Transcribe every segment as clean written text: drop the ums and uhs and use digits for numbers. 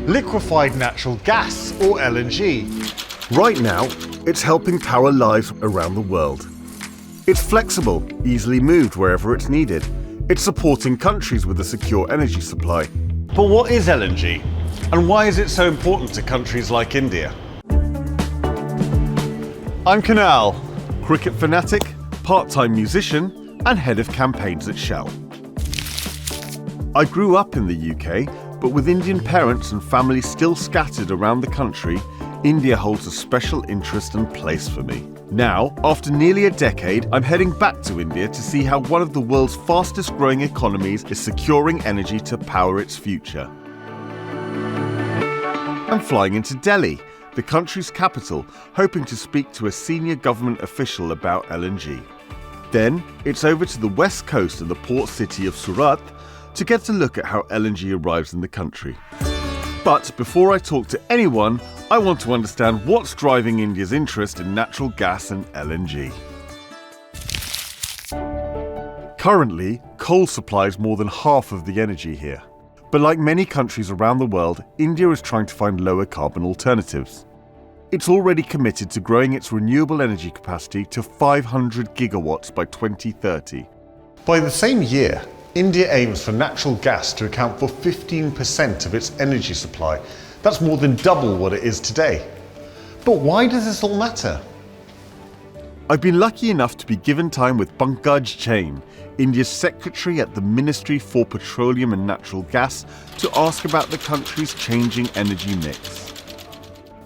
liquefied natural gas or LNG. Right now, it's helping power lives around the world. It's flexible, easily moved wherever it's needed. It's supporting countries with a secure energy supply. But what is LNG? And why is it so important to countries like India? I'm Kunal, Cricket fanatic, part-time musician, and head of campaigns at Shell. I grew up in the UK, but with Indian parents and family still scattered around the country, India holds a special interest and place for me. Now, after nearly a decade, I'm heading back to India to see how one of the world's fastest growing economies is securing energy to power its future. I'm flying into Delhi, the country's capital, hoping to speak to a senior government official about LNG. Then, it's over to the west coast and the port city of Surat to get a look at how LNG arrives in the country. But before I talk to anyone, I want to understand what's driving India's interest in natural gas and LNG. Currently, coal supplies more than half of the energy here. But like many countries around the world, India is trying to find lower carbon alternatives. It's already committed to growing its renewable energy capacity to 500 gigawatts by 2030. By the same year, India aims for natural gas to account for 15% of its energy supply. That's more than double what it is today. But why does this all matter? I've been lucky enough to be given time with Pankaj Jain, India's secretary at the Ministry for Petroleum and Natural Gas, to ask about the country's changing energy mix.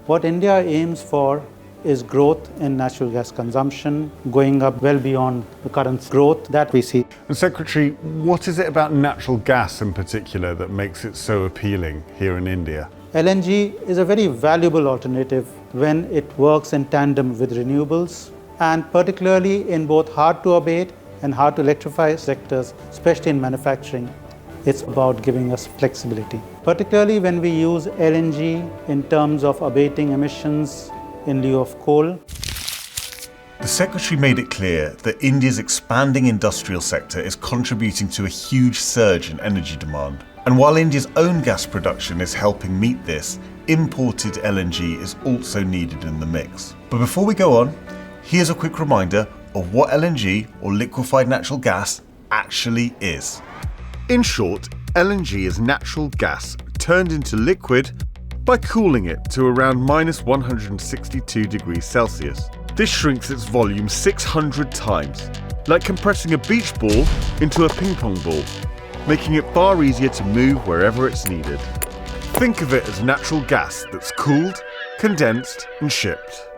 What India aims for is growth in natural gas consumption, going up well beyond the current growth that we see. And Secretary, what is it about natural gas in particular that makes it so appealing here in India? LNG is a very valuable alternative when it works in tandem with renewables, and particularly in both hard-to-abate and hard-to-electrify sectors, especially in manufacturing. It's about giving us flexibility, particularly when we use LNG in terms of abating emissions in lieu of coal. The Secretary made it clear that India's expanding industrial sector is contributing to a huge surge in energy demand. And while India's own gas production is helping meet this, imported LNG is also needed in the mix. But before we go on, here's a quick reminder of what LNG, or liquefied natural gas, actually is. In short, LNG is natural gas turned into liquid by cooling it to around minus 162 degrees Celsius. This shrinks its volume 600 times, like compressing a beach ball into a ping pong ball, making it far easier to move wherever it's needed. Think of it as natural gas that's cooled, condensed, and shipped.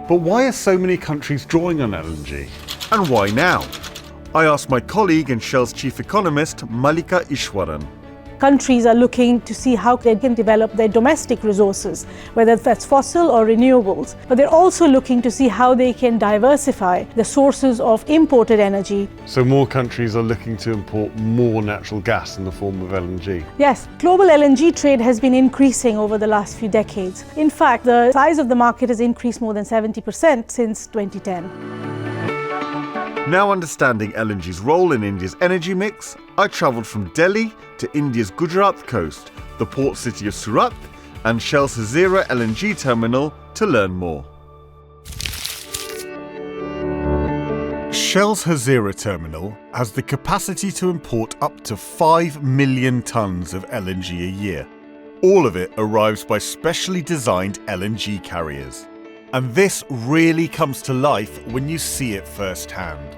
But why are so many countries drawing on LNG? And why now? I asked my colleague and Shell's chief economist, Mallika Ishwaran. Countries are looking to see how they can develop their domestic resources, whether that's fossil or renewables. But they're also looking to see how they can diversify the sources of imported energy. So more countries are looking to import more natural gas in the form of LNG. Yes, global LNG trade has been increasing over the last few decades. In fact, the size of the market has increased more than 70% since 2010. Now understanding LNG's role in India's energy mix, I travelled from Delhi to India's Gujarat coast, the port city of Surat, and Shell's Hazira LNG terminal to learn more. Shell's Hazira terminal has the capacity to import up to 5 million tonnes of LNG a year. All of it arrives by specially designed LNG carriers. And this really comes to life when you see it firsthand.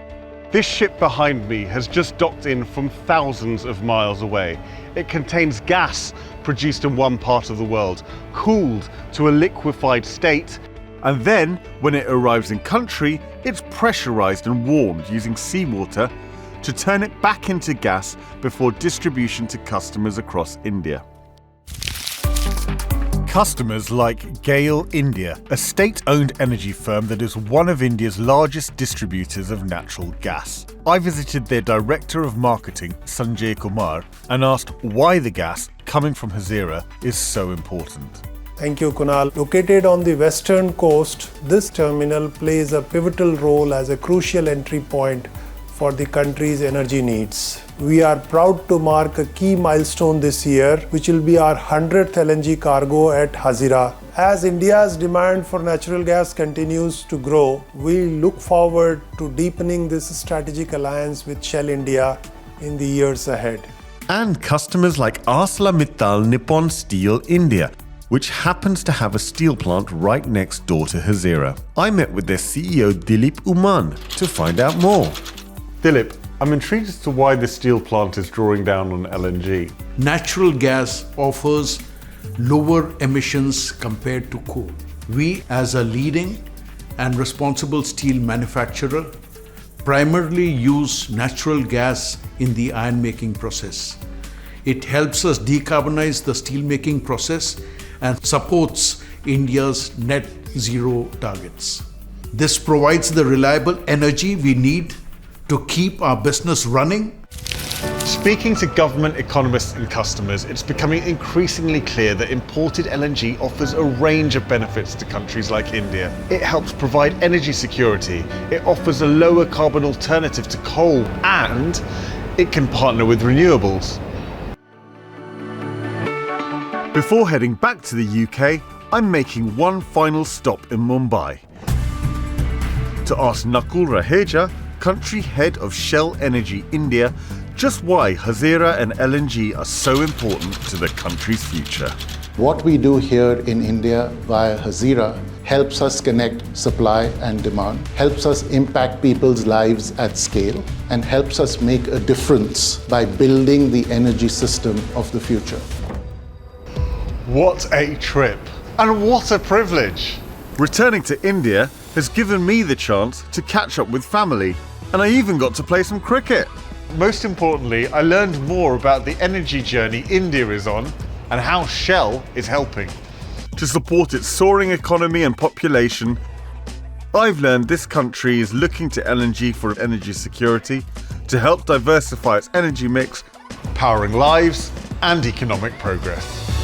This ship behind me has just docked in from thousands of miles away. It contains gas produced in one part of the world, cooled to a liquefied state, and then, when it arrives in country, it's pressurized and warmed using seawater to turn it back into gas before distribution to customers across India. Customers like GAIL India, a state-owned energy firm that is one of India's largest distributors of natural gas. I visited their Director of Marketing, Sanjay Kumar, and asked why the gas coming from Hazira is so important. Thank you, Kunal. Located on the western coast, this terminal plays a pivotal role as a crucial entry point for the country's energy needs. We are proud to mark a key milestone this year, which will be our 100th LNG cargo at Hazira. As India's demand for natural gas continues to grow, we look forward to deepening this strategic alliance with Shell India in the years ahead. And customers like ArcelorMittal Nippon Steel India, which happens to have a steel plant right next door to Hazira. I met with their CEO Dilip Oommen to find out more. Dilip, I'm intrigued as to why the steel plant is drawing down on LNG. Natural gas offers lower emissions compared to coal. We, as a leading and responsible steel manufacturer, primarily use natural gas in the iron making process. It helps us decarbonize the steel making process and supports India's net zero targets. This provides the reliable energy we need to keep our business running. Speaking to government, economists and customers, it's becoming increasingly clear that imported LNG offers a range of benefits to countries like India. It helps provide energy security, it offers a lower carbon alternative to coal, and it can partner with renewables. Before heading back to the UK, I'm making one final stop in Mumbai to ask Nakul Raheja, country head of Shell Energy India, just why Hazira and LNG are so important to the country's future. What we do here in India via Hazira helps us connect supply and demand, helps us impact people's lives at scale, and helps us make a difference by building the energy system of the future. What a trip, and what a privilege! Returning to India has given me the chance to catch up with family, and I even got to play some cricket. Most importantly, I learned more about the energy journey India is on and how Shell is helping. To support its soaring economy and population, I've learned this country is looking to LNG for energy security, to help diversify its energy mix, Powering lives and economic progress.